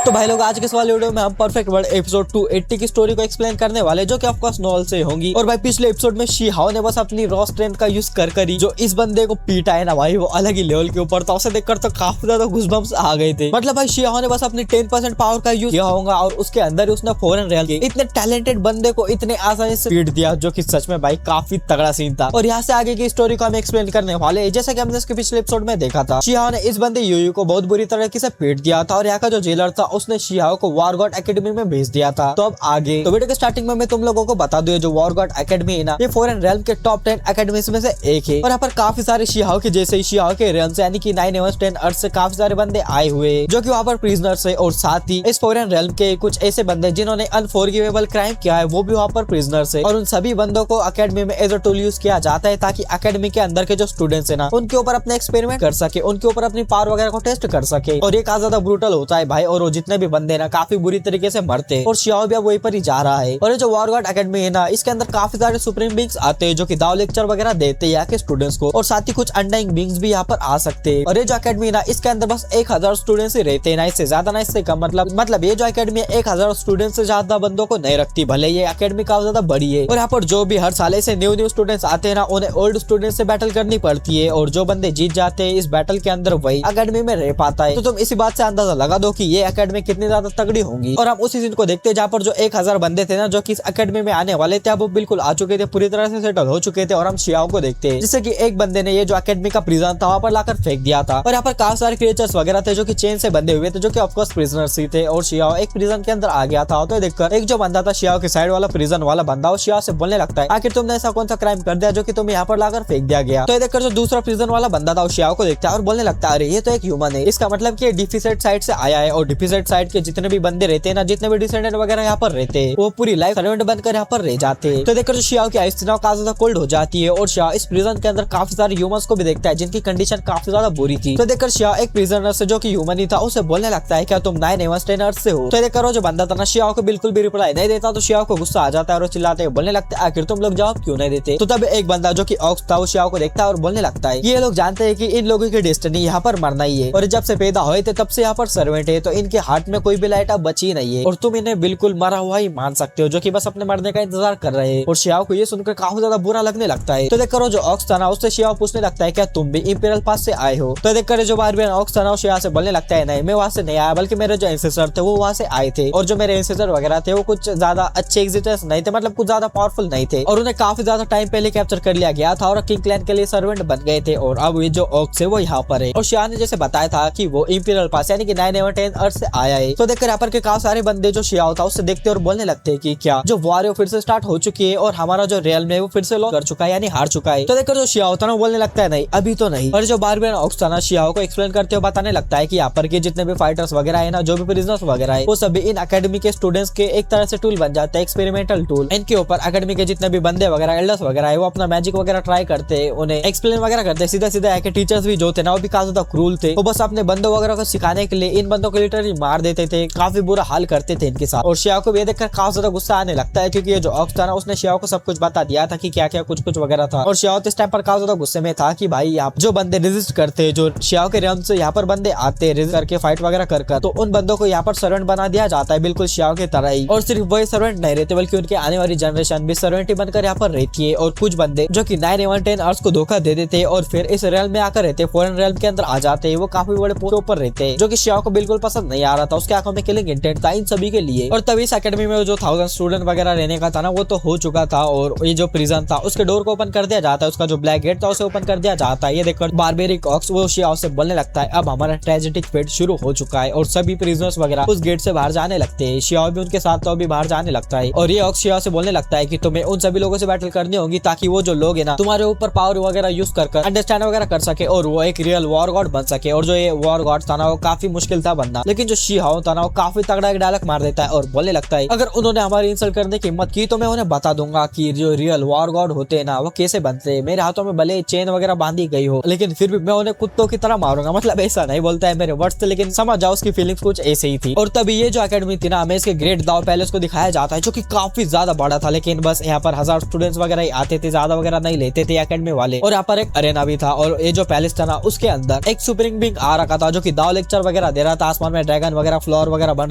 तो भाई लोग आज के इस वाले वीडियो में हम परफेक्ट वर्ल्ड एपिसोड 280 की स्टोरी को एक्सप्लेन करने वाले जो कि ऑफ कोर्स नॉवल से होंगी। और भाई पिछले एपिसोड में शी हाओ ने बस अपनी रॉ स्ट्रेंथ का यूज कर ही जो इस बंदे को पीटा है ना भाई, वो अलग ही लेवल के ऊपर था। उसे देखकर तो काफी ज्यादा गूज़बम्प्स आ गए थे। मतलब भाई शी हाओ ने बस अपनी 10% पावर का यूज किया होगा और उसके अंदर उसने फॉरेन रियल के इतने टैलेंटेड बंदे को इतने आसानी से पीट दिया, जो कि सच में भाई काफी तगड़ा सीन था। और यहाँ से आगे की स्टोरी को हम एक्सप्लेन करने वाले। जैसा कि हमने इसके पिछले एपिसोड में देखा था, शी हाओ ने इस बंदे यूयू को बहुत बुरी तरीके से पीट दिया था और यहाँ का जो जेलर था उसने शी हाओ को वॉर गॉड एकेडमी में भेज दिया था। तो अब आगे तो वीडियो के स्टार्टिंग में मैं तुम लोगों को बता दूं, जो वॉर गॉड एकेडमी है ना, ये फॉरेन रेल्म के टॉप 10 एकेडमीज में से एक है। और यहाँ पर काफी सारे शी हाओ के जैसे शी हाओ के रेल्म से यानी कि 9 एवं 10 अर्थ से काफी सारे बंदे आए हुए जो कि वहाँ पर प्रिजनर्स है। और साथ ही इस फॉरेन रेल्म के कुछ ऐसे बंदे जिन्होंने अनफॉरगिवेबल क्राइम किया है वो भी वहाँ पर प्रिजनर्स है। और उन सभी बंदों को एकेडमी में एज अ टूल यूज किया जाता है ताकि एकेडमी के अंदर के जो स्टूडेंट्स है ना, उनके ऊपर अपने एक्सपेरिमेंट कर सके, उनके ऊपर अपनी पावर वगैरह को टेस्ट कर सके। और ये काफी ज्यादा ब्रूटल होता है भाई। और वो जितने भी बंदे ना काफी बुरी तरीके से मरते। और शी हाओ भी अब वहीं पर ही जा रहा है। और ये जो वॉर गॉड एकेडमी है ना, इसके अंदर काफी सारे सुप्रीम बींग्स आते हैं जो कि दाव लेक्चर वगैरह देते हैं यहाँ के स्टूडेंट्स को। और साथ ही कुछ अनडाइंग बींग्स भी यहाँ पर आ सकते हैं। और ये जो एकेडमी ना, इसके अंदर बस 1000 स्टूडेंट्स ही रहते हैं, ना इससे ज्यादा ना इससे कम। मतलब ये जो एकेडमी 1000 स्टूडेंट्स से ज्यादा बंदों को नहीं रखती, भले ये एकेडमी काफी ज्यादा बड़ी है। और यहाँ पर जो भी हर साल से न्यू स्टूडेंट्स आते हैं ना, उन्हें ओल्ड स्टूडेंट्स से बैटल करनी पड़ती है। और जो बंदे जीत जाते हैं इस बैटल के अंदर वही एकेडमी में रह पाता है। तो तुम इसी बात से अंदाजा लगा दो कि ये एकेडमी कितनी ज्यादा तगड़ी होंगी। और हम उसी सीन को देखते हैं जहाँ पर जो 1000 बंदे थे ना, जो कि इस एकेडमी में आने वाले थे, वो बिल्कुल आ चुके थे, पूरी तरह से सेटल हो चुके थे। और हम शी हाओ को देखते हैं जिससे कि एक बंदे ने ये जो एकेडमी का प्रिजन था वहाँ पर लाकर फेंक दिया था। और यहाँ पर काफी सारे क्रिएचर्स वगैरह थे जो कि चेन से बंधे हुए थे, जो कि ऑफकोर्स प्रिजनर्स ही थे। और शी हाओ एक प्रिजन के अंदर आ गया था। तो देखकर एक जो बंदा था शी हाओ के साइड वाला प्रिजन वाला बंदा, वो शी हाओ से बोलने लगता है, आखिर तुमने ऐसा कौन सा क्राइम कर दिया जो कि तुम यहाँ पर लाकर फेंक दिया गया। तो ये देखकर जो दूसरा प्रिजन वाला बंदा था वो शी हाओ को देखता है और बोलने लगता है, अरे ये तो एक ह्यूमन है, इसका मतलब कि डिफिसेट साइड से आया है। और डिफिसेट साइड के जितने भी बंदे रहते हैं ना, जितने भी डिसेंडेंट वगैरह यहाँ पर रहते हैं, वो पूरी लाइफ सर्वेंट बनकर यहाँ पर रह जाते हैं। तो देखकर जो शी हाओ की आइस काफी ज्यादा कोल्ड हो जाती है। और शी हाओ इस प्रिजन के अंदर काफी सारे ह्यूमंस को भी देखता है जिनकी कंडीशन काफी ज्यादा बुरी थी। तो देखकर शी हाओ एक प्रिजनर से जो कि ह्यूमन ही था उसे बोलने लगता है, क्या तुम 9 एवं 10 अर्थ से हो। तो देखकर जो बंदा था ना, शी हाओ को बिल्कुल भी रिप्लाई नहीं देता। तो शी हाओ को गुस्सा आ जाता है और चिल्लाते हैं, बोलने लगता है, आखिर तुम लोग जवाब क्यों नहीं देते। तो तब एक बंदा जो कि ऑक्स था वो शी हाओ को देखता है और बोलने लगता है, ये लोग जानते हैं कि इन लोगों की डेस्टिनी यहाँ पर मरना ही है। और जब से पैदा हुए थे तब से यहाँ पर सर्वेंट है, तो इनके हार्ट में कोई भी लाइट अब बची नहीं है। और तुम इन्हें बिल्कुल मरा हुआ ही मान सकते हो, जो कि बस अपने मरने का इंतजार कर रहे हैं। और शी हाओ को ये सुनकर काफी ज्यादा बुरा लगने लगता है। तो देखकर जो ऑक्स था ना, उससे शी हाओ पूछने लगता है, क्या तुम भी इंपीरियल पास से आए हो। तो देखकर जो बारबियन ऑक्स था ना, शी हाओ से बोलने लगता है, नहीं मैं वहां से नहीं आया, बल्कि मेरे जो एंसेस्टर थे वो वहां से आए थे। और जो मेरे एंसेस्टर वगैरह थे वो कुछ ज्यादा अच्छे एग्जिस्टेंस नहीं थे, मतलब कुछ ज्यादा पावरफुल नहीं थे। और उन्हें काफी ज्यादा टाइम पहले कैप्चर कर लिया गया था और किंग क्लैन के लिए सर्वेंट बन गए थे। और अब ये जो ऑक्स है वो यहाँ पर है। और शी हाओ ने जैसे बताया था कि वो इंपीरियल पास यानी कि 9 एवं 10 अर्थ से आया है। तो देखकर यहाँ पर के काफी सारे बंदे जो शी हाओ था उससे देखते और बोलने लगते हैं कि क्या जो वॉर है वो फिर से स्टार्ट हो चुकी है और हमारा जो रियल में वो फिर से लॉस कर चुका है, यानी हार चुका है। तो देखकर जो शी हाओ था ना बोलने लगता है, नहीं अभी तो नहीं। और जो बारबियन ऑक्स था ना, शी हाओ को एक्सप्लेन करते हुए बताने लगता है कि यहाँ पर के जितने भी फाइटर्स वगैरह है ना, जो भी प्रिजनर्स वगैरह है, वो सभी इन एकेडमी के स्टूडेंट्स के एक तरह से टूल बन जाते हैं, एक्सपेरिमेंटल टूल। इनके ऊपर एकेडमी के जितने भी बंदे वगैरह एल्डर्स वगैरह है वो अपना मैजिक वगैरह ट्राई करते हैं, उन्हें एक्सप्लेन वगैरह करते हैं। सीधा सीधा के टीचर्स भी जो थे ना वो भी काफी ज्यादा क्रूल थे, वो बस अपने बंदों वगैरह को सिखाने के लिए इन बंदों को लिटरली मार देते थे, काफी बुरा हाल करते थे इनके साथ। और शी हाओ को ये देखकर काफी ज्यादा गुस्सा आने लगता है, क्योंकि ये जो ऑक्स था ना उसने शी हाओ को सब कुछ बता दिया था कि क्या क्या कुछ वगैरह था। और शी हाओ इस टाइम पर काफी ज्यादा गुस्से में था कि भाई यहाँ जो बंदे रेजिस्ट करते, जो शी हाओ के रियम से यहाँ पर बंदे आते रेजिस्ट करके फाइट वगैरह कर, तो उन बंदों को यहाँ पर सर्वेंट बना दिया जाता है, बिल्कुल शी हाओ की तरह ही। और सिर्फ वही सर्वेंट नहीं रहते, बल्कि उनके आने वाली जनरेशन भी सर्वेंट ही बनकर यहाँ पर रहती है। और कुछ बंदे जो कि 9 एवं 10 अर्थ को धोखा दे देते और फिर इस रियल में आकर रहते, फॉरेन रियल के अंदर आ जाते हैं, वो काफी बड़े पोस्ट ऊपर रहते हैं, जो कि शी हाओ को बिल्कुल पसंद नहीं आ रहा था। उसके आंखों में किलिंग इंटेंट था इन सभी के लिए। और तभी इस एकेडमी में जो 1000 स्टूडेंट वगैरह रहने का था ना, वो तो हो चुका था। और ये जो प्रिजन था उसके डोर को ओपन कर दिया जाता है, उसका जो ब्लैक गेट था उसे ओपन कर दिया जाता है। ये देखकर बारबेरिक ऑक्स वो शी हाओ से बोलने लगता है, अब हमारा ट्रेजेडिक फेट शुरू हो चुका है। और सभी प्रिजनर्स वगैरह उस गेट से बाहर जाने लगते हैं, शी हाओ भी उनके साथ तो अभी बाहर जाने लगता है। और ये ऑक्स शी हाओ से बोलने लगता है कि तुम्हें उन सभी लोगों से बैटल करनी होगी ताकि वो जो लोग है ना तुम्हारे ऊपर पावर वगैरह यूज कर अंडरस्टैंड वगैरह कर सके और वो एक रियल वॉर गॉड बन सके। और जो ये वॉर गॉड था ना वो काफी मुश्किल था बनना, लेकिन जो शी हाओ था ना वो काफी तगड़ा एक डायलॉग मार देता है और बोलने लगता है, अगर उन्होंने हमारी इंसल्ट करने की हिम्मत की तो मैं उन्हें बता दूंगा कि जो रियल वॉर गॉड होते हैं ना वो कैसे बनते हैं। मेरे हाथों में भले चेन वगैरह बांधी गई हो, लेकिन फिर भी मैं उन्हें कुत्तों की तरह मारूंगा। मतलब ऐसा नहीं बोलता है मेरे वर्ड्स थे, लेकिन समझ जाओ उसकी फीलिंग्स कुछ ऐसे ही थी। और तभी ये जो एकेडमी थी ना, हमें इसके ग्रेट दाव पैलेस को दिखाया जाता है, जो कि काफी ज्यादा बड़ा था। लेकिन बस यहाँ पर 1000 स्टूडेंट्स वगैरह आते थे, ज्यादा वगैरह नहीं लेते थे एकेडमी वाले। और यहाँ पर एक अरेना भी था। और ये जो पैलेस था ना उसके अंदर एक सुप्रीम बीइंग आ रखा था, जो कि दाव लेक्चर वगैरह दे रहा था, आसमान में ड्रैगन वगैरह फ्लोर वगैरह बन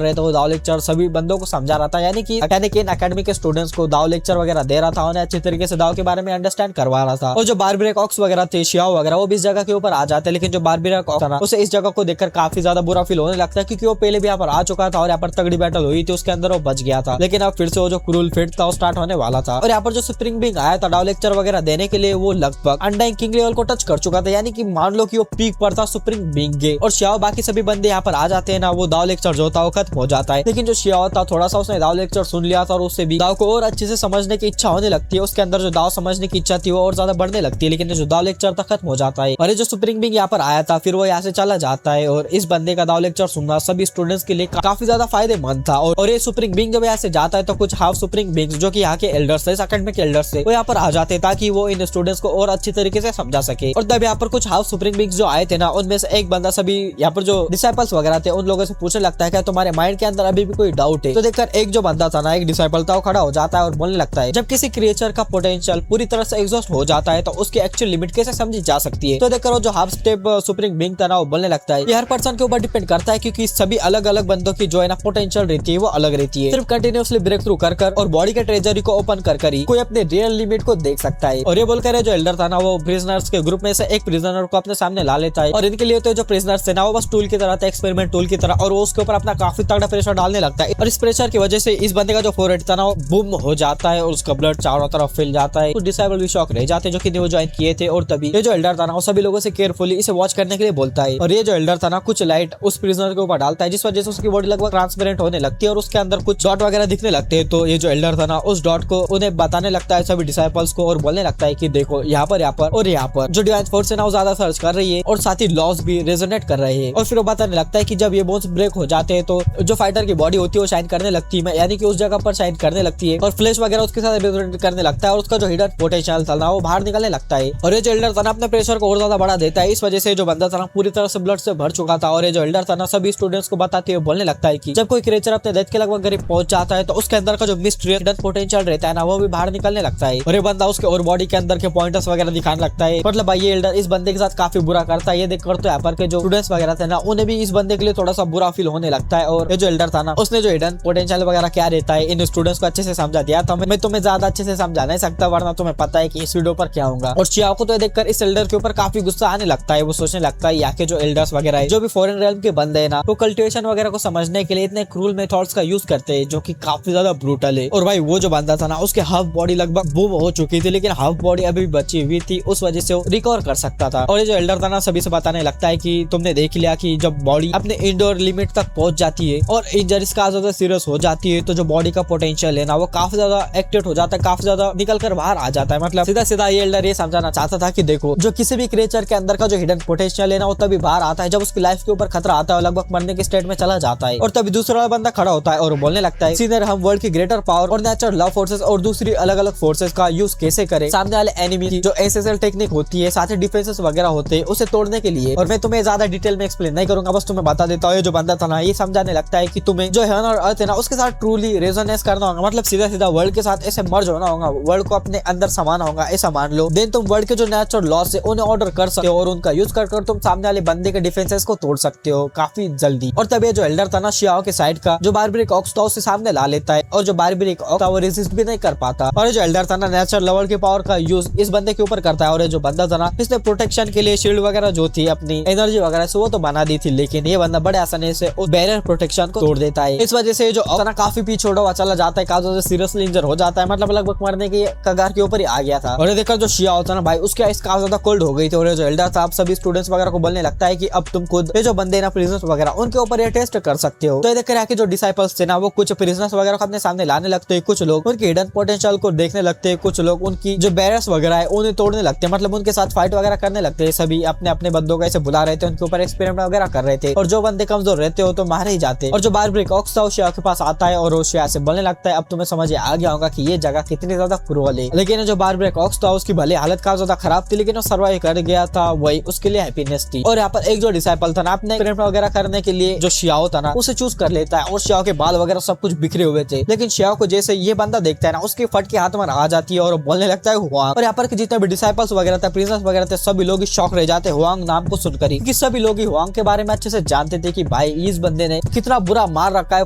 रहे थे, वो दाव लेक्चर सभी बंदों को समझा रहा था, यानी कि इन अकेडमी के स्टूडेंट्स को दाव लेक्चर वगैरह दे रहा था, उन्हें अच्छी तरीके से दाव के बारे में अंडरस्टैंड करवा रहा था। और जो बारबेरा कॉक्स वगैरह थे, शियाओ वगैरह, वो भी इस जगह के ऊपर आ जाते हैं, लेकिन जो बारबेरा कॉक्स था ना, उसे इस जगह को देखकर काफी ज्यादा बुरा फील होने लगता है, क्योंकि वो पहले भी यहाँ पर आ चुका था और यहाँ पर तगड़ी बैटल हुई थी, उसके अंदर वो बच गया था। लेकिन अब फिर से वो जो क्रूल फिट था वो स्टार्ट होने वाला था। और यहाँ पर जो स्प्रिंग बिंग आया था दाव लेक्चर वगैरह देने के लिए, वो लगभग अनडाइंग किंग लेवल को टच कर चुका था, यानी कि मान लो कि वो पीक पर था स्प्रिंग बिंग के। और शियाओ बाकी सभी बंदे यहाँ पर आ जाते हैं ना, वो दाव लेक्चर जो था वो खत्म हो जाता है। लेकिन जो शियाओ था थोड़ा सा उसने दाव लेक्चर सुन लिया था और उससे भी दाव को और अच्छे से समझने की इच्छा होने लगती है, उसके अंदर जो दाव समझने की इच्छा थी वो और ज्यादा बढ़ने लगती है। लेकिन जो दाव लेक्चर था खत्म हो जाता है। और जो स्प्रिंग बिंग यहाँ पर आया था फिर वो यहाँ से चला जाता है। और इस बंदे का दाव लेक्चर सुनना सभी स्टूडेंट्स के लिए काफी ज्यादा फायदेमंद था। और ये स्प्रिंग बिंग जब यहाँ से जाता है तो कुछ हाफ स्प्रिंग बिंग्स जो कि यहाँ के एल्डर्स थे, इस अकेडमी के एल्डर्स थे, वो यहाँ पर आ जाते हैं ताकि वो इन स्टूडेंट्स को और अच्छी तरीके से समझा सके। और तब यहाँ पर कुछ हाफ स्प्रिंग बिंग्स जो आए थे ना, उनमें से एक बंदा सभी यहाँ पर जो डिसाइपल्स वगैरह थे उन लोगों से पूछने लगता है कि तुम्हारे माइंड के अंदर अभी भी कोई डाउट है। तो देखकर एक जो बंदा था ना, एक डिसाइपल था, वो खड़ा हो जाता है और बोलने लगता है जब किसी क्रिएचर का पोटेंशियल पूरी तरह से एग्जॉस्ट हो जाता है तो उसकी एक्चुअल लिमिट कैसे समझी जा सकती है। तो देखकर वो जो हाफ स्टेप स्प्रिंग बिंग था ना, वो बोलने लगता है ये हर पर्सन के ऊपर डिपेंड करता है, क्योंकि सभी अलग अलग बंदों की जो है ना पोटेंशियल रहती है वो अलग रहती है। सिर्फ कंटिन्यूअसली ब्रेक थ्रू कर और बॉडी के ट्रेजरी को ओपन कर ही कोई अपने रियल लिमिट को देख सकता है। और ये बोलकर जो एल्डर था ना, वो प्रिजनर्स के ग्रुप में से एक प्रिजनर को अपने सामने ला लेता है। और इनके लिए तो जो प्रिजनर्स थे ना, वो बस टूल की तरह था, एक्सपेरिमेंट टूल की तरह, और वो उसके ऊपर अपना काफी तगड़ा प्रेशर डालने लगता है। और इस प्रेशर की वजह से इस बंदे का जो फोरहेड था ना, वो बूम हो जाता है और उसका ब्लड चारों तरफ फैल जाता है। कुछ डिसेबल भी शॉक रह जाते हैं जो कि न्यू ज्वाइन किए थे। और तभी ये जो एल्डर था ना, वो सभी लोगों से केयरफुली इसे वॉच करने के लिए बोलता है। और ये जो एल्डर था ना, कुछ लाइट उस प्रिजनर के ऊपर डालता है, जिस वजह से उसकी बॉडी लगभग ट्रांसपेरेंट होने लगती है और उसके अंदर कुछ डॉट वगैरह दिखने लगते हैं। तो ये जो एल्डर था ना, उस डॉट को उन्हें बताने लगता है सभी डिसाइपल्स को और बोलने लगता है कि देखो यहाँ पर और यहाँ पर जो डिवाइन फोर्स है ना, वो ज्यादा सर्च कर रही है और साथ ही लॉस भी रेजोनेट कर रहे हैं। और फिर वो बताने लगता है कि जब ये बोन्स ब्रेक हो जाते हैं तो जो फाइटर की बॉडी होती है वो शाइन करने लगती है, यानी कि उस जगह पर शाइन करने लगती है और फ्लैश वगैरह उसके साथ रेजोनेट करने लगता है और उसका जो हिडन पोटेंशियल था ना, वो बाहर निकलने लगता है। और ये जो एल्डर था ना, अपने प्रेशर को और ज्यादा बढ़ा देता है। इस वजह से जो बंदा था ना, पूरी तरह से ब्लड से भर चुका था। और ये जो एल्डर था ना, सभी स्टूडेंट्स को बताते हुए बोलने लगता है कि जब कोई क्रिएचर अपने डेथ के लगभग करीब पहुंच जाता है तो उसके अंदर का जो मिस्ट्री हिडन पोटेंशियल रहता है ना, वो भी बाहर निकलने लगता है। और ये बंदा उसके और बॉडी के अंदर के पॉइंटर्स वगैरह दिखाने लगता है। मतलब भाई ये एल्डर इस बंदे के साथ काफी बुरा करता है। ये देखकर तो यहाँ पर के जो स्टूडेंट्स वगैरह थे ना, उन्हें भी इस बंदे के लिए थोड़ा सा बुरा फील होने लगता है। और ये जो एल्डर था ना, उसने जो हिडन पोटेंशियल वगैरह क्या रहता है इन स्टूडेंट्स को अच्छे से समझा दिया था। मैं तुम्हें ज्यादा अच्छे से समझा नहीं सकता, वरना तुम्हें पता है कि इस वीडियो पर क्या होगा। और शियाओ को तो देखकर इस एल्डर के ऊपर काफी गुस्सा आने लगता है। वो सोचने लगता है यहाँ के जो एल्डर्स वगैरह है, जो भी फॉरेन रेल्म के बंदे है ना, वो कल्टिवेशन वगैरह को समझने के लिए इतने क्रूल मेथड्स का यूज करते हैं जो कि काफी ज्यादा ब्रूटल है। और भाई वो जो बंदा था ना, उसके हाफ बॉडी लगभग बूम हो चुकी थी, लेकिन हाफ बॉडी अभी भी बची हुई थी, उस वजह से वो रिकवर कर सकता था। और ये जो एल्डर था ना, सभी से बताने लगता है कि तुमने देख लिया कि जब बॉडी अपने इंडोर लिमिट तक पहुंच जाती है और इंजरीज का ज्यादा सीरियस हो जाती है, तो जो बॉडी का पोटेंशियल है ना, वो काफी ज्यादा एक्टिवेट हो जाता है, काफी ज्यादा निकल कर बाहर आ जाता है। मतलब सीधा सीधा ये एल्डर ये समझाना चाहता था कि देखो, जो किसी भी क्रिएचर के अंदर का जो हिडन पोटेंशियल है ना, वो तभी बाहर आता है जब उसकी लाइफ के ऊपर खतरा आता है, लगभग मरने के स्टेट में चला जाता है। और तभी दूसरा वाला बंदा खड़ा होता है और बोलने लगता है सीनियर, हम वर्ल्ड की ग्रेटर पावर और नेचुरल लव फोर्सेस और दूसरी अलग अलग फोर्सेस का यूज कैसे करें सामने वाले एनिमी की जो एसएसएल टेक्निक होती है, साथ ही डिफेंसेस वगैरह होते हैं, उसे तोड़ने के लिए। और मैं तुम्हें ज्यादा डिटेल में एक्सप्लेन नहीं करूंगा, बस तुम्हें बता देता हूँ। जो बंदा था ना, ये समझाने लगता है कि तुम्हें जो हेवन और अर्थ है ना, उसके साथ ट्रूली रेजोनेंस करना होगा, मतलब सीधा सीधा वर्ल्ड के साथ ऐसे मर्ज होना होगा, वर्ल्ड को अपने अंदर समाना होगा, ऐसा मान लो। देन तुम वर्ल्ड के जो नेचुरल लॉस है उन्हें ऑर्डर कर सकते हो और उनका यूज कर तुम सामने वाले बंदे के डिफेंसेस को तोड़ सकते हो काफी जल्दी। और तब ये जो एल्डर था ना, शियाओ के साइड का जो बारबेरिक ऑक्स था उसे सामने ला लेता है और जो बारबेरिक ऑक्स था वो रेजिस्ट भी नहीं कर पाता। और जो एल्डर था ना, नेचुरल लेवल की पावर का यूज इस बंदे के ऊपर करता है। और जो बंदा था ना, इसने प्रोटेक्शन के लिए शील्ड वगैरह जो थी अपनी एनर्जी वगैरह से वो तो बना दी थी, लेकिन ये बंदा बड़े आसानी से उस बैरियर प्रोटेक्शन को तोड़ देता है। इस वजह से जो ऑक्स काफी पीछे हुआ चला जाता है, काफी सीरियसली इंजर हो जाता है, मतलब लगभग मरने की कगार के ऊपर ही आ गया था। और ये देखकर जो शिया होता है ना भाई, उसकी आइस काफी ज्यादा कोल्ड हो गई थी। और जो एल्डर था, आप सभी स्टूडेंट्स वगैरह को बोलने लगता है कि अब तुम खुद ये जो बंदे ना प्रिजनर्स वगैरह उनके ऊपर ये टेस्ट कर सकते हो। तो ये देखकर जो डिसाइपल्स थे ना, वो कुछ प्रिजनर्स वगैरह को अपने सामने लाने लगते हैं, कुछ लोग उनकी हिडन पोटेंशियल को देखने लगते हैं, कुछ लोग उनकी जो बैरियर्स वगैरह है उन्हें तोड़ने लगते हैं, मतलब उनके साथ फाइट वगैरह करने लगते हैं। सभी अपने अपने बंदों को ऐसे बुला रहे थे, उनके ऊपर एक्सपेरिमेंट वगैरह कर रहे थे। और जो बंदे कमजोर रहते हो तो मारे ही जाते। और जो बारबेरिक ऑक्स था वो शिया के पास आता है और वो शिया से बोलने लगता है अब तुम्हें समझ आ गया होगा कि ये जगह कितनी ज्यादा क्रूअल है। लेकिन जो बारबेरिक ऑक्स था उसकी भले हालत काफी ज्यादा खराब थी, लेकिन वो सर्वाइव कर गया था, वही उसके लिए हैप्पीनेस थी। और यहाँ पर एक जो डिसाइपल था ना, अपने एक्सपेरिमेंट वगैरह करने के लिए जो शियाओ था ना, उसे चूज कर लेता है। और शियाओ के बाल वगैरह सब कुछ बिखरे हुए थे, लेकिन शियाओ को जैसे ये बंदा देखता है ना, उसके फट के हाथ में आ जाती है और बोलने लगता है हुआंग। और यहाँ पर जितने भी डिसाइपल्स वगैरह थे, प्रिजनर्स वगैरह थे, सभी लोग शॉक रह जाते हैं हुआंग नाम को सुनकर ही, क्योंकि सभी लोग हुआंग के बारे में अच्छे से जानते थे कि भाई इस बंदे ने कितना बुरा मार रखा है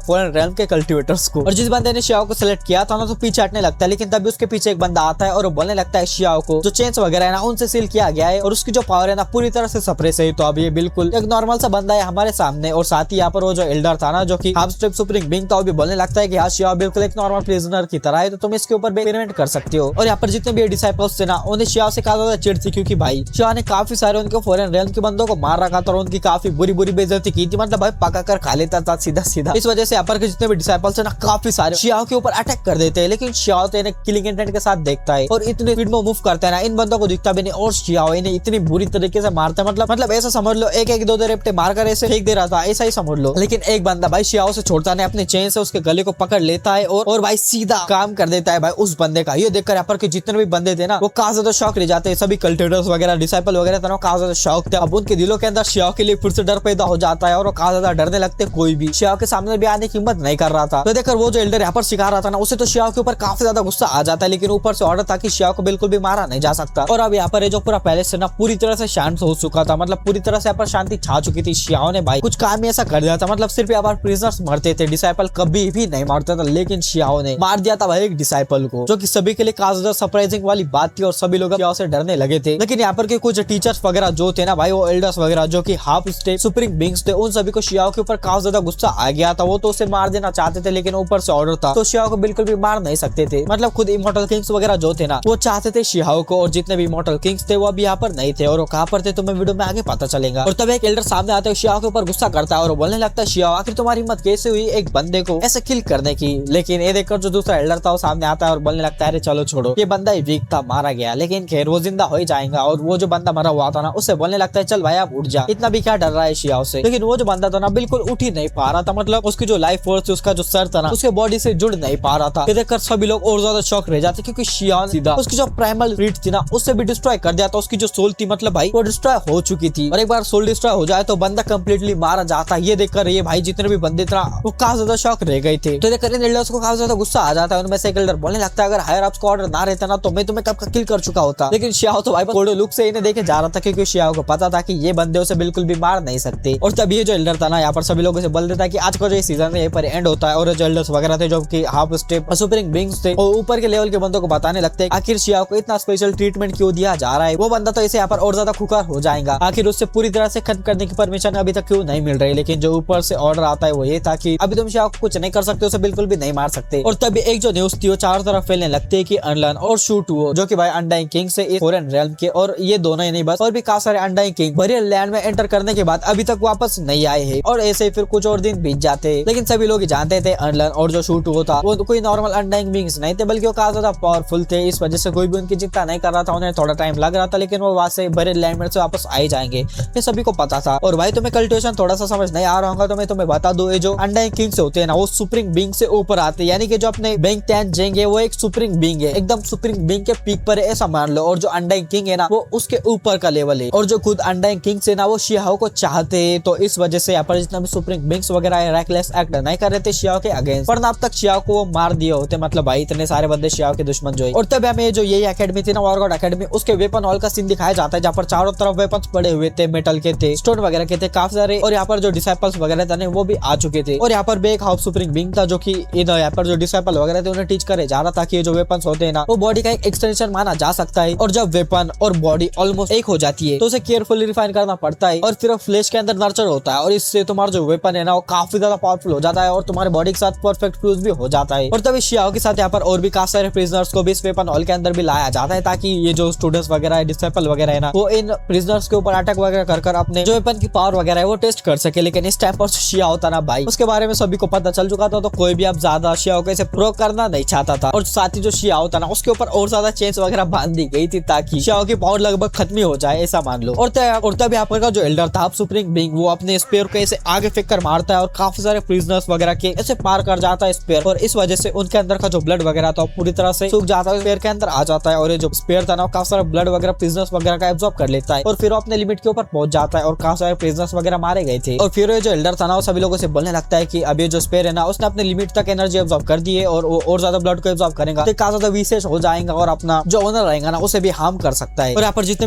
फॉरेन रेल्म के कल्टिवेटर्स को। और जिस बंदे ने शियाओ को सिलेक्ट किया था ना तो पीछे हटने लगता है, लेकिन तभी उसके पीछे एक बंदा आता है और वो बोलने लगता है शियाओ को जो चेन्स वगैरह है ना उनसे सील किया गया है और उसकी जो पावर है ना पूरी तरह से सप्रेस है। तो अब ये बिल्कुल एक नॉर्मल सा बंदा है हमारे सामने। और साथ ही यहाँ पर वो जो एल्डर था ना जो कि हाफ स्टेप सुप्रीम बिंग था, वो भी बोलने लगता है कि हाँ शियाओ बिल्कुल एक नॉर्मल प्रिजनर की तरह है, तो तुम इसके ऊपर एक्सपेरिमेंट कर सकते हो। और यहाँ पर जितने भी डिसाइपल्स थे ना उन्हें शियाओ से काफी ज्यादा चिढ़ थी, क्योंकि भाई शियाओ ने काफी सारे उनके फॉरेन रेल्म के बंदों को मार रखा था और उनकी काफी बुरी बुरी बेइज्जती की थी, मतलब भाई पका कर खा लेता था सीधा सीधा। इस वजह से यहाँ पर के जितने भी डिसाइपल्स है ना काफी सारे शियाओ के ऊपर अटैक कर देते हैं, लेकिन शियाओ तो इन्हें किलिंग इंटेंट के साथ देखता है और इतनी स्पीड में मूव करता है ना इन बंदों को दिखता भी नहीं, और शियाओ इन्हें इतनी बुरी तरीके से मारता है, मतलब ऐसा समझ लो एक एक दो दो रेप्टे मारकर ऐसे फेंक दे रहा था, ऐसा ही समझ लो। लेकिन एक बंदा भाई शियाओ से छोड़ता नहीं, अपने चेन से उसके गले को पकड़ लेता है और भाई सीधा काम कर देता है भाई उस बंदे का। ये देखकर यहाँ पर के जितने भी बंदे थे ना वो काफी ज्यादा शौक रह जाते हैं, सभी कल्टिवेटर्स वगैरह डिसाइपल वगैरह था ना काफी ज्यादा शौक थे। अब उनके दिलों के अंदर शियाओ के लिए फिर से डर पैदा हो जाता है और वो काफी ज्यादा डरने लगते, कोई भी शियाओ के सामने भी आने की हिम्मत नहीं कर रहा था। तो देखकर वो जो एल्डर यहाँ पर सिखा रहा था ना उसे तो शियाओ के ऊपर काफी ज्यादा गुस्सा आ जाता है, लेकिन ऊपर से ऑर्डर था कि शियाओ को बिल्कुल भी मारा नहीं जा सकता। और अब यहाँ पर जो पूरा पैलेस है ना पूरी तरह से शांत हो चुका था, मतलब पूरी तरह से यहाँ पर शांति छा चुकी थी। शियाओ ने भाई कुछ काम ऐसा कर दिया था, मतलब सिर्फ यहाँ पर प्रिजनर्स मरते थे, डिसाइपल कभी भी नहीं मारता था, लेकिन शियाओ ने मार दिया था भाई एक डिसाइपल को, जो कि सभी के लिए काफी ज्यादा सरप्राइजिंग वाली बात थी और सभी लोग शियाओ से डरने लगे थे। लेकिन यहाँ पर के कुछ टीचर्स वगैरह जो थे ना भाई वो एल्डर्स वगैरह जो कि हाफ स्टेप सुप्रीम बिंग्स थे, उन सभी को शियाओ के ऊपर काफी ज्यादा गुस्सा आ गया था। वो तो उसे मार देना चाहते थे, लेकिन ऊपर से ऑर्डर था तो शियाओ को बिल्कुल भी मार नहीं सकते थे। मतलब खुद इमॉर्टल किंग्स वगैरह जो थे ना वो चाहते थे शियाओ को, और जितने भी इमॉर्टल किंग्स थे वो अभी यहाँ पर नहीं थे, और वो कहाँ पर थे तुम्हें वीडियो में आगे पता चलेगा। और तब एक एल्डर सामने आता है, शियाओ के ऊपर गुस्सा करता है और बोलने लगता है शियाओ आखिर तुम्हारी हिम्मत कैसे हुई एक बंदे को ऐसे किल करने की। लेकिन ये देखकर जो दूसरा एल्डर था वो सामने आता है और बोलने लगता है अरे चलो छोड़ो, ये बंदा ही वीक था मारा गया, लेकिन खैर वो जिंदा हो ही जाएगा। और वो जो बंदा मरा हुआ था ना उससे बोलने लगता है चल भाई आप उठ जा, इतना भी क्या डर रहा है शियाओ से। लेकिन वो जो बंदा था ना बिल्कुल उठ ही नहीं पा रहा था, मतलब उसकी जो लाइफ फोर्स थी उसका जो सर था ना उसके बॉडी से जुड़ नहीं पा रहा था। देखकर सभी लोग और ज्यादा शॉक रह जाते, क्योंकि शियाओ सीधा उसकी जो प्राइमल रीड थी ना उससे भी डिस्ट्रॉय कर दिया था। उसकी जो सोल थी मतलब भाई वो डिस्ट्रॉय हो चुकी थी, और एक बार सोल डिस्ट्रॉय हो जाए तो बंदा कंप्लीटली मारा जाता है। ये देखकर ये भाई जितने भी बंदे थे वो काफी ज्यादा शॉक रह गए थे। तो देखकर इन एल्डर्स को काफी ज्यादा गुस्सा आ जाता है। उनमें से एक एल्डर बोलने लगता है अगर हायर अप्स का ऑर्डर ना रहता ना तो मैं तुम्हें कब का किल कर चुका होता। लेकिन शियाओ तो भाई कोडो लुक से इन्हें देखे जा रहा था, क्योंकि शियाओ को पता था कि ये बंदे उसे बिल्कुल भी मार नहीं सकते। और तब ये जो एल्डर था ना यहाँ पर सभी लोगों से बोल देता है कि आज का जो सीजन है यहीं पर एंड होता है। और जो एल्डर्स वगैरह थे जो कि हाफ स्टेप सुप्रीम बिंग्स थे और ऊपर के लेवल के बंदों को बताने लगते हैं आखिर शियाओ को इतना स्पेशल ट्रीटमेंट क्यों दिया जा रहा है। वो बंदा तो इसे यहाँ पर और ज्यादा खुकार हो जाएगा, आखिर उससे पूरी तरह से खत्म करने की परमिशन अभी तक क्यों नहीं मिल रही। लेकिन जो ऊपर से ऑर्डर आता है वो ये था कि अभी तुम शियाओ को कुछ नहीं कर सकते, उसे बिल्कुल भी नहीं मार सकते। और तभी एक जो न्यूज थी वो चारों तरफ फैलने लगती है कि अनलन और शूटुओ जो कि भाई अनडाइंग किंग से इस फॉरेन रेल्म के, और ये दोनों ही नहीं बस और भी काफी सारे अनडाइंग किंग बरियल लैंड में एंटर करने के बाद अभी तक वापस नहीं आए हैं। और ऐसे ही फिर कुछ और दिन बीत जाते हैं, लेकिन सभी लोग जानते थे अनलन और जो शूटुओ था वो कोई नॉर्मल अनडाइंग बिंग्स नहीं थे, बल्कि वो काफी ज्यादा पावरफुल थे। इस वजह से कोई भी उनकी चिंता नहीं कर रहा था, उन्हें थोड़ा टाइम लग रहा था, लेकिन वो वहां से बरियल लैंड में से वापस आ जाएंगे, ये सभी को पता था। और भाई तुम्हें कल्टिवेशन थोड़ा सा समझ नहीं आ रहा होगा तो मैं तुम्हें बता दूं, ये जो अनडाइंग किंग्स होते हैं ना वो सुप्रीम बिंग से ऊपर आते हैं, यानी कि जो अपने बेंग टैन जेंग है वो एक सुप्रीम बिंग है, एकदम सुप्रीम बिंग के पीक पर है ऐसा मान लो। और जो अनडाइंग किंग है ना वो उसके ऊपर का लेवल है, और जो खुद अनडाइंग किंग्स है ना वो शियाओ को चाहते हैं। तो इस वजह से यहाँ पर जितना भी सुप्रीम बिंग्स वगैरह है रैकलेस एक्ट नहीं कर रहे थे शियाओ के अगेंस्ट, वरना अब तक शियाओ को वो मार दिए होते, मतलब भाई इतने सारे बंदे शियाओ के दुश्मन जो है। और तब हमें जो यही एकेडमी थी ना वॉरगॉड एकेडमी, उसके वेपन हॉल का सीन दिखाया जाता है, जहाँ पर चारों तरफ वेपन्स पड़े हुए थे, मेटल के थे, स्टोन वगैरह के थे काफी सारे। और यहाँ पर जो डिसाइपल्स वगैरह थे वो भी आ चुके थे। और यहाँ पर भी एक हाफ सुप्रीम बिंग था जो कि यहाँ पर जो डिसाइपल वगैरह थे उन्हें टीच करे जा रहा था कि ये जो वेपन्स होते हैं ना वो बॉडी का एक एक्सटेंशन माना जा सकता है। और जब वेपन और बॉडी ऑलमोस्ट एक हो जाती है तो उसे केयरफुली रिफाइन करना पड़ता है, और फिर फ्लैश के अंदर नर्चर होता है, और इससे तुम्हारा जो वेपन है ना वो काफी ज्यादा पावरफुल हो जाता है और तुम्हारे बॉडी के साथ परफेक्ट फ्यूज भी हो जाता है। और तभी शियाओ के साथ यहाँ पर और भी काफी सारे प्रिजनर्स को भी इस वेपन हॉल के अंदर भी लाया जाता है, ताकि ये जो स्टूडेंट्स वगैरह है डिसाइपल वगैरह है ना वो इन प्रिजनर्स के ऊपर अटैक वगैरह कर अपने जो वेपन की पावर वगैरह है वो टेस्ट कर सके। लेकिन इस टाइम पर शियाओ था ना भाई उसके बारे में सभी को पता चल चुका था, तो कोई भी अब ज्यादा शियाओ को ऐसे प्रो करना नहीं चाहता था। और साथ ही जो शियाओ था ना उसके ऊपर और ज्यादा चेन्स वगैरह बांध दी गई थी ताकि शियाओ की पावर लगभग खत्म हो जाए ऐसा मान लो। और तब यहाँ पर का जो एल्डर था सुप्रीम बिंग वो अपने स्पेयर को ऐसे आगे फेंक कर मारता है और काफी सारे प्रिजनर्स वगैरह के ऐसे पार कर जाता है स्पेयर, और इस वजह से उनके अंदर का जो ब्लड वगैरह था पूरी तरह से सूख जाता है, स्पेयर के अंदर आ जाता है। और ये जो स्पेयर था ना काफी सारा ब्लड वगैरह प्रिजनर्स वगैरह का एब्जॉर्ब कर लेता है, और फिर अपने लिमिट के ऊपर पहुंच जाता है, और काफी सारे प्रिजनर्स वगैरह मारे गए थे। और फिर ये जो एल्डर था ना वो सभी लोगों से बोलने लगता है कि अब ये जो स्पेयर है ना उसने अपने लिमिट तक एनर्जी एब्जॉर्ब कर दी है और वो और ज्यादा ब्लड को एब्जॉर्ब करेगा तो काफी ज्यादा विशेष हो जाएगा, और अपना जो ओनर रहेगा ना उसे भी हार्म कर सकता है। और यहाँ पर जितने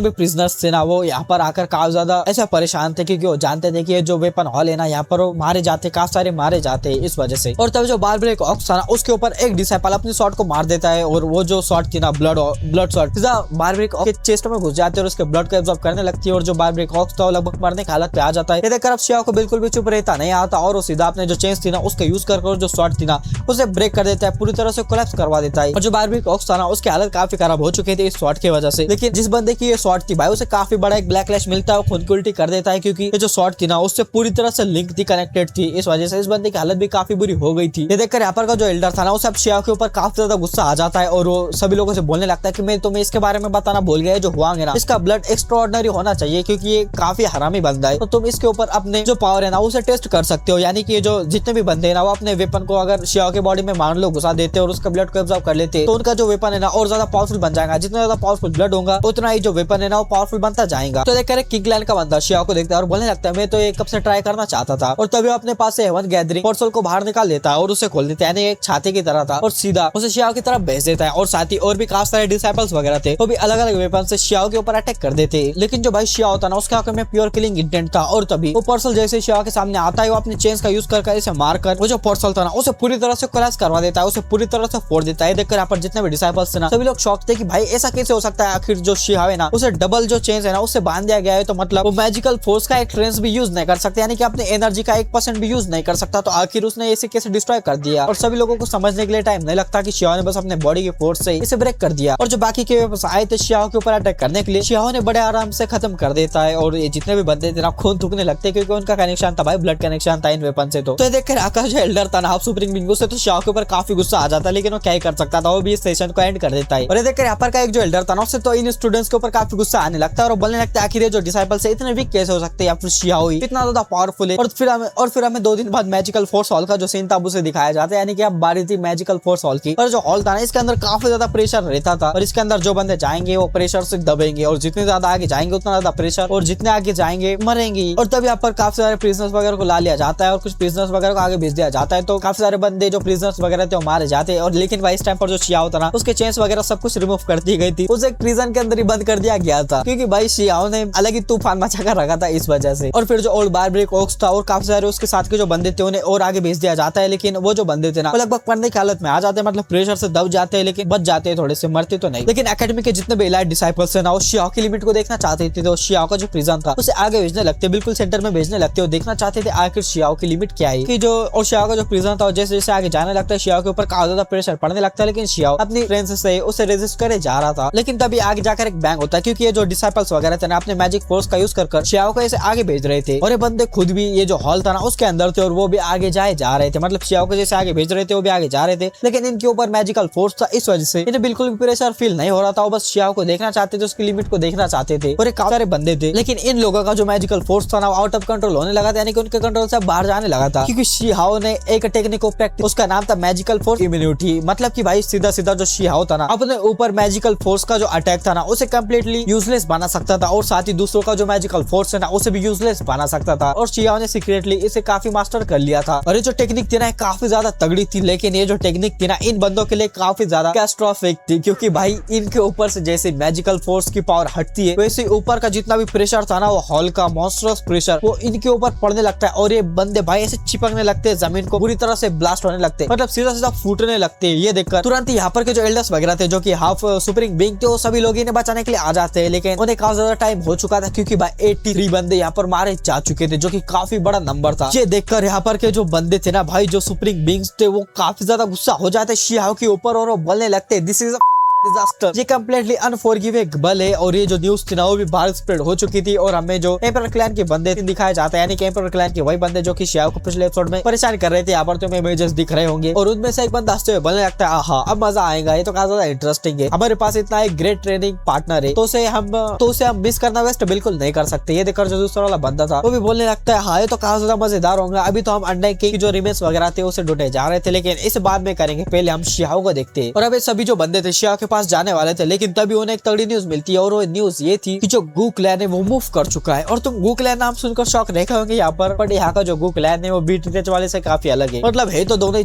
भी प्रिजनर्स थे ना वो यहाँ पर आकर काफी ज्यादा ऐसा परेशान थे, क्योंकि वो जानते थे कि ये जो वेपन हॉल है ना यहाँ पर मारे जाते, काफी सारे मारे जाते इस वजह से। और तब जो बारब्रेक ऑक्स था ना उसके ऊपर एक डिसाइपल अपनी शॉट को मार देता है और वो जो शॉट थी ना ब्लड शॉट सीधा बारब्रेक के चेस्ट में घुस जाती है और उसके ब्लड को एब्जॉर्ब करने लगती है और जो बारब्रेक ऑक्स था वो लगभग मरने की हालत पे आ जाता है। ये देखकर अब शियाओ को बिल्कुल भी चुप रहता नहीं आता और वो सीधा अपने जो चेंज थी ना उसका यूज कर जो शॉट थी ना उसे ब्रेक कर देता है, पूरी तरह से कोलैप्स करवा देता है। और जो बारब्रेक ऑक्स था ना उसकी हालत काफी खराब हो चुकी थी इस शॉट की वजह से। लेकिन जिस बंदे की ये शॉट थी भाई उसे काफी बड़ा एक ब्लैक लैश मिलता है, वो खुद की उल्टी कर देता है क्योंकि ये जो शॉट थी ना उससे पूरी तरह से लिंक थी, कनेक्टेड थी। इस वजह से इस बंदे की हालत भी काफी बुरी हो गई थी। ये देखकर यहाँ पर का जो एल्डर था ना उसे अब शियाओ के ऊपर काफी ज्यादा गुस्सा आ जाता है और वो सभी लोगों से बोलने लगता है कि मैं तुम्हें इसके बारे में बताना भूल गया, जो हुआंग है ना इसका ब्लड एक्स्ट्राऑर्डिनरी होना चाहिए क्योंकि ये काफी हरामी बंदा है, तो तुम इसके ऊपर अपने जो पावर है ना उसे टेस्ट कर सकते हो। यानी कि ये जो जितने भी बंदे हैं ना वो अपने वेपन को अगर शियाओ के बॉडी में मान लो घुसा देते और उसका ब्लड को एब्जॉर्ब कर लेते तो उनका जो वेपन है ना और ज्यादा पावरफुल बन जाएगा। जितना ज्यादा पावरफुल ब्लड होगा उतना ही जो वेपन है ना वो पावरफुल बनता जाएगा। तो देखकर किंगलैंड का बंदा शियाओ को देखता है और बोलने लगता है मैं तो ये कब से ट्राई करना चाहता था। और तभी अपने पास से हेवन गैदरिंग पोर्टल को बाहर निकाल देता है और उसे खोल देता है, यानी एक छाते की तरह था और सीधा उसे शियाओ की तरफ भेज देता है। और साथ ही और भी काफी सारे डिसाइपल्स वगैरह थे वो भी अलग अलग वेपन से शियाओ के ऊपर अटैक कर देते। लेकिन जो भाई शियाओ था ना उसके आंखों में प्योर किलिंग इंटेंट था और तभी वो पोर्टल जैसे शियाओ के सामने आता है वो अपने चेंज का यूज करके इसे मारकर वो जो पोर्टल था ना उसे पूरी तरह से कोलैप्स करवा देता है, उसे पूरी तरह से फोड़ देता है। देखकर यहाँ पर जितने भी डिसाइपल्स थे ना सभी लोग शॉक थे कि भाई ऐसा कैसे हो सकता है, आखिर जो शियाओ है ना उसे डबल जो चेंज है ना उससे बांध दिया गया है तो मतलब वो मैजिकल फोर्स का एक ट्रेंस भी यूज नहीं कर सकते, यानी कि अपने एनर्जी का 1% भी यूज नहीं कर सकता, तो आखिर उसने इसे कैसे डिस्ट्रॉय कर दिया। और सभी लोगों को समझने के लिए टाइम नहीं लगता कि शियाओ ने बस अपने बॉडी की फोर्स से इसे ब्रेक कर दिया। और जो बाकी के वापस आए थे शियाओ के ऊपर अटैक करने के लिए शियाओ ने बड़े आराम से खत्म कर देता है और ये जितने भी बंदे थे ना खून थूकने लगते क्योंकि उनका कनेक्शन था भाई, ब्लड कनेक्शन था इन वेपन से। तो देखकर आकाश जो एल्डर था ना हाफ सुप्रीम बिंगो से तो शियाओ के ऊपर काफी गुस्सा आ जाता है, लेकिन वो क्या ही कर सकता था, वो भी इस सेशन को एंड कर देता है। और ये देखकर यहाँ पर का एक जो एल्डर था ना उससे तो इन स्टूडेंट्स के ऊपर काफी गुस्सा आने लगता है और बोलने लगता है आखिर ये जो डिसाइपल्स है इतने वीक कैसे हो सकते हैं या फिर शियाओ ही इतना ज्यादा पावरफुल है। और फिर हमें 2 दिन बाद मैजिकल फोर्स हॉल का जो सीन था उसे दिखाया जाता है, यानी कि अब बारी थी मैजिकल फोर्स हॉल की। और जो हॉल था ना इसके अंदर काफी ज्यादा प्रेशर रहता था और इसके अंदर जो बंदे जाएंगे वो प्रेशर से दबेंगे और जितने ज्यादा आगे जाएंगे उतना ज्यादा प्रेशर और जितने आगे जाएंगे मरेंगे। और तब यहाँ पर काफी सारे प्रिजनर्स वगैरह को ला लिया जाता है और कुछ प्रिजनर्स वगैरह को आगे भेज दिया जाता है, तो काफी सारे बंदे जो प्रिजनर्स वगैरह थे वो मारे जाते हैं। और लेकिन भाई इस टाइम पर जो शियाओ था ना उसके चेंस वगैरह सब कुछ रिमूव कर दी गई थी, उसे एक प्रिजन के अंदर ही बंद कर दिया गया था क्योंकि भाई शियाओ ने अलग ही तूफान मचा कर रखा था इस वजह से। और फिर जो ओल्ड बारब्रेक ऑक्स था और काफी सारे उसके साथ के जो बंदे थे उन्हें और आगे भेज दिया जाता है, लेकिन वो जो बंदे थे ना वो लगभग मरने की हालत में आ जाते हैं, मतलब प्रेशर से दब जाते हैं लेकिन बच जाते हैं, थोड़े से मरते तो नहीं। लेकिन एकेडमी के जितने भी एलाइट डिसाइपल्स है ना वो शियाओ की लिमिट को देखना चाहते थे, तो शियाओ का जो प्रिजन था उसे आगे भेजने लगते, बिल्कुल सेंटर में भेजने लगते और देखना चाहते थे आखिर शियाओ की लिमिट क्या है कि जो और शियाओ का जो प्रिजन था जैसे जैसे आगे जाने लगता है शियाओ के ऊपर काफी ज्यादा प्रेशर पड़ने लगता है, लेकिन शियाओ अपनी फ्रेंड्स से उसे रेजिस्ट करे जा रहा था। लेकिन तभी आगे जाकर एक बैंग होता है क्योंकि ये जो डिसाइपल्स वगैरह थे ना अपने मैजिक फोर्स का यूज कर शियाओ को ऐसे आगे भेज रहे थे और ये बंदे खुद भी ये जो हॉल था ना उसके अंदर थे और वो भी आगे जाए जा रहे थे, मतलब शियाओ को जैसे आगे भेज रहे थे वो भी आगे जा रहे थे, लेकिन इनके ऊपर मैजिकल फोर्स था इस वजह से इन्हें बिल्कुल भी प्रेशर फील नहीं हो रहा था, वो बस शियाओ को देखना चाहते थे, उसकी लिमिट को देखना चाहते थे। और काफी सारे बंदे थे लेकिन इन लोगों का जो मैजिकल फोर्स था ना आउट ऑफ कंट्रोल होने लगा था, यानी कि उनके कंट्रोल से बाहर जाने लगा था क्योंकि शियाओ ने एक टेक्निक को प्रैक्टिस, उसका नाम था मैजिकल फोर्स इम्यूनिटी, मतलब कि भाई सीधा सीधा जो शियाओ था ना अपने ऊपर मैजिकल फोर्स का जो अटैक था ना उसे कम्प्लीटली यूजलेस बना सकता था और साथ ही दूसरों का जो मैजिकल फोर्स है ना उसे भी यूजलेस बना सकता था। और शियाओ ने सीक्रेटली इसे काफी मास्टर कर लिया था और ये जो टेक्निक थी ना काफी ज्यादा तगड़ी थी, लेकिन ये जो टेक्निक थी ना इन बंदों के लिए काफी ज्यादा कैटास्ट्रोफिक थी क्योंकि भाई इनके ऊपर से जैसे मैजिकल फोर्स की पावर हटती है वैसे ऊपर का जितना भी प्रेशर था ना वो हॉल का मॉन्स्टरस प्रेशर वो इनके ऊपर पड़ने लगता है और ये बंदे भाई ऐसे चिपकने लगते हैं, जमीन को पूरी तरह से ब्लास्ट होने लगते हैं, मतलब सीधा सीधा फूटने लगते हैं। ये देखकर तुरंत यहाँ पर के जो एल्डर्स वगैरह थे जो कि हाफ सुपरिंग बीइंग थे वो सभी लोग इन्हें बचाने के लिए आ जाते हैं, लेकिन उन्हें काफी ज्यादा टाइम हो चुका था क्योंकि भाई 83 बंदे यहाँ पर मारे जा चुके थे जो कि काफी बड़ा नंबर था। ये देखकर यहाँ पर के जो बंदे थे ना भाई जो सुपरिंग बीइंग्स थे वो काफी ज्यादा गुस्सा हो जाते शियाओ के ऊपर और वो बोलने लगते दिस इज डिजास्टर, ये कम्प्लीटली अनफॉरगिवेबल है। और ये जो न्यूज थी ना वो भी बाहर स्प्रेड हो चुकी थी और हमें जो एम्परर क्लैन के बंदे दिखाए जाते हैं, यानी कि एम्परर क्लैन के वही बंदे जो कि शियाओ को पिछले एपिसोड में परेशान कर रहे थे, यहाँ पर तुम्हें इमेजेस दिख रहे होंगे और उनमें से एक बंदा हंसते हुए बोलने लगता है आहा अब मजा आएगा, ये तो काफी ज्यादा इंटरेस्टिंग है, हमारे पास इतना एक ग्रेट ट्रेनिंग पार्टनर है तो उसे हम मिस करना वेस्ट बिल्कुल नहीं कर सकते। ये देखकर जो दूसरा वाला बंदा था वो भी बोलने लगता है हाँ ये तो काफी ज्यादा मजेदार होगा, अभी तो हम अंडे की जो रिमेन्स वगैरह थे उसे ढूंढे जा रहे थे, लेकिन इस बाद में करेंगे, पहले हम शियाओ को देखते हैं। और अब सभी जो बंदे थे शियाओ के पास जाने वाले थे, लेकिन तभी उन्हें एक तगड़ी न्यूज मिलती है और वो न्यूज ये थी कि जो गू क्लैन है वो मूव कर चुका है। और तुम गू क्लैन नाम सुनकर शॉक नहीं होंगे यहाँ पर, बट यहाँ का जो गू क्लैन है वो बीटीएच वाले से काफी अलग है, मतलब है तो दोनों ही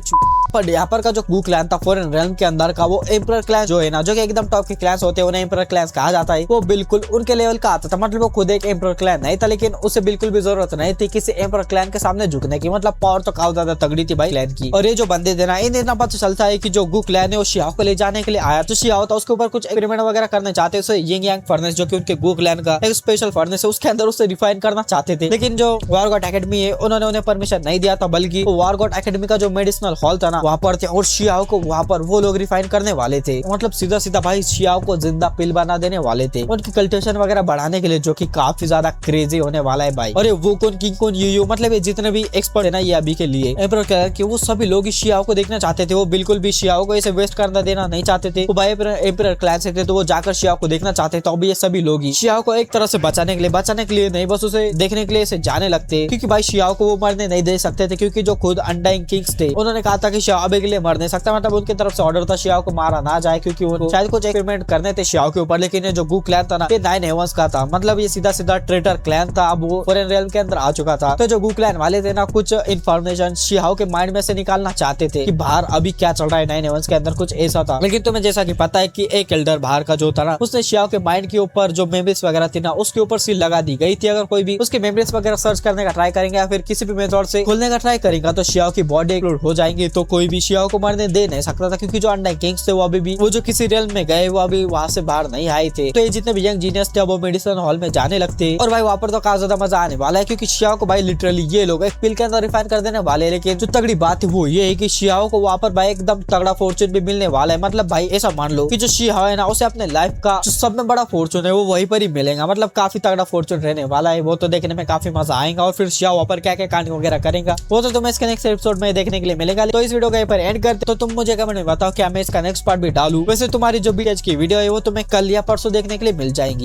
पर यहाँ पर का जो गू क्लैन था फॉरेन रेल्म के अंदर का, वो एम्परर क्लैन जो है ना, जो कि एकदम टॉप के क्लैंस होते हैं, उन्हें एम्परर क्लैंस कहा जाता है, वो बिल्कुल उनके लेवल का आता था। मतलब वो खुद एक एम्परर क्लैन नहीं था, लेकिन उसे बिल्कुल भी जरूरत नहीं थी किसी एम्परर क्लैन के सामने झुकने की। मतलब पावर तो काफी ज्यादा तगड़ी थी भाई क्लैन की। और ये जो बंदे थे ना, इन्हें इतना पता चलता है कि जो गू क्लैन है वो शियाओ को ले जाने के लिए आया। तो शियाओ था उसके ऊपर कुछ एक्सपेरिमेंट वगैरह करने चाहते हैं। यिंग यांग फर्नेस जो कि उनके गू क्लैन का एक स्पेशल फर्नेस है, उसके अंदर उसे रिफाइन करना चाहते थे। लेकिन जो वारगॉट एकेडमी है उन्होंने उन्हें परमिशन नहीं दिया था, बल्कि वारगॉट एकेडमी का जो मेडिसिनल हॉल था ना, वहाँ पर थे और शियाओ को वहाँ पर वो लोग रिफाइन करने वाले थे। मतलब सीधा सीधा भाई शियाओ को जिंदा पिल बना देने वाले थे, उनकी कल्टिवेशन वगैरह बढ़ाने के लिए, जो कि काफी ज्यादा क्रेजी होने वाला है भाई। और ये वुकोन, किंगकोन, यूयू, मतलब ये जितने भी एक्सपर्ट है ना ये अभी के लिए एम्परर क्लैन के, वो सभी लोग इस शियाओ को देखना चाहते थे। वो बिल्कुल भी शियाओ को ऐसे वेस्ट करना देना नहीं चाहते थे। वो भाई एम्परर क्लैन से थे तो वो जाकर शियाओ को देखना चाहते थे। अब ये सभी लोग ही शियाओ को एक तरह से बचाने के लिए नहीं, बस उसे देखने के लिए इसे जाने लगते, क्योंकि भाई शियाओ को वो मरने नहीं दे सकते थे, क्योंकि जो खुद अनडाइंग किंग्स थे उन्होंने कहा था कि शियाओ अभी के लिए मर नहीं सकता। मतलब उनकी तरफ से ऑर्डर था शियाओ को मारा ना जाए, क्योंकि वो शायद कुछ एक्सपेरिमेंट करने थे शियाओ के ऊपर। लेकिन ये जो गू क्लैन था ना, ये 9 हेवंस का था। मतलब ये सीधा सीधा ट्रेटर क्लैन था। अब वो फॉरेन रेल्म के अंदर आ चुका था। तो जो गू क्लैन वाले थे ना, कुछ इन्फॉर्मेशन शियाओ के माइंड में से निकालना चाहते थे कि बाहर अभी क्या चल रहा है 9 हेवंस के अंदर, कुछ ऐसा था। लेकिन तुम्हें जैसा कि पता है कि एक एल्डर बाहर का जो था ना, उसने शियाओ के माइंड के ऊपर जो मेमोरीज वगैरह थी ना, उसके ऊपर सील लगा दी गई थी। अगर कोई भी उसके मेमोरीज वगैरह सर्च करने का ट्राई करेंगे या फिर किसी भी मेथड से खोलने का ट्राई करेगा, तो शियाओ की बॉडी एक्सप्लोड हो जाएंगे। तो कोई भी शियाओ को मरने दे नहीं सकता था, क्योंकि जो अनडाइंग किंग्स थे वो अभी भी वो जो किसी रेल्म में गए, वो अभी वहां से बाहर नहीं आए थे। तो ये जितने भी यंग जीनियस थे वो मेडिसिन हॉल में जाने लगते। और भाई वहाँ पर तो काफी ज्यादा मजा आने वाला है, क्योंकि शियाओ को भाई लिटरली ये लोग एक पिल के अंदर रिफाइन कर देने वाले हैं। लेकिन जो तगड़ी बात है वो ये है कि शियाओ को वहाँ पर भाई एकदम तगड़ा फॉर्चून भी मिलने वाला है। मतलब भाई ऐसा मान लो कि जो शियाओ है ना, उसे अपने लाइफ का जो सब में बड़ा फॉर्चून है वो वहीं पर ही मिलेगा। मतलब काफी तगड़ा फॉर्चून रहने वाला है। वो तो देखने में काफी मजा आएगा। और फिर शियाओ वहाँ पर क्या क्या कांड वगैरह करेगा वो तो तुम्हें इसके नेक्स्ट एपिसोड में देखने के लिए मिलेगा। तो इस वीडियो को पर एंड करते तो तुम मुझे कमेंट में बताओ क्या मैं इसका नेक्स्ट पार्ट भी डालूं। वैसे तुम्हारी जो बीच की वीडियो है वो तुम्हें कल या परसों देखने के लिए मिल जाएगी।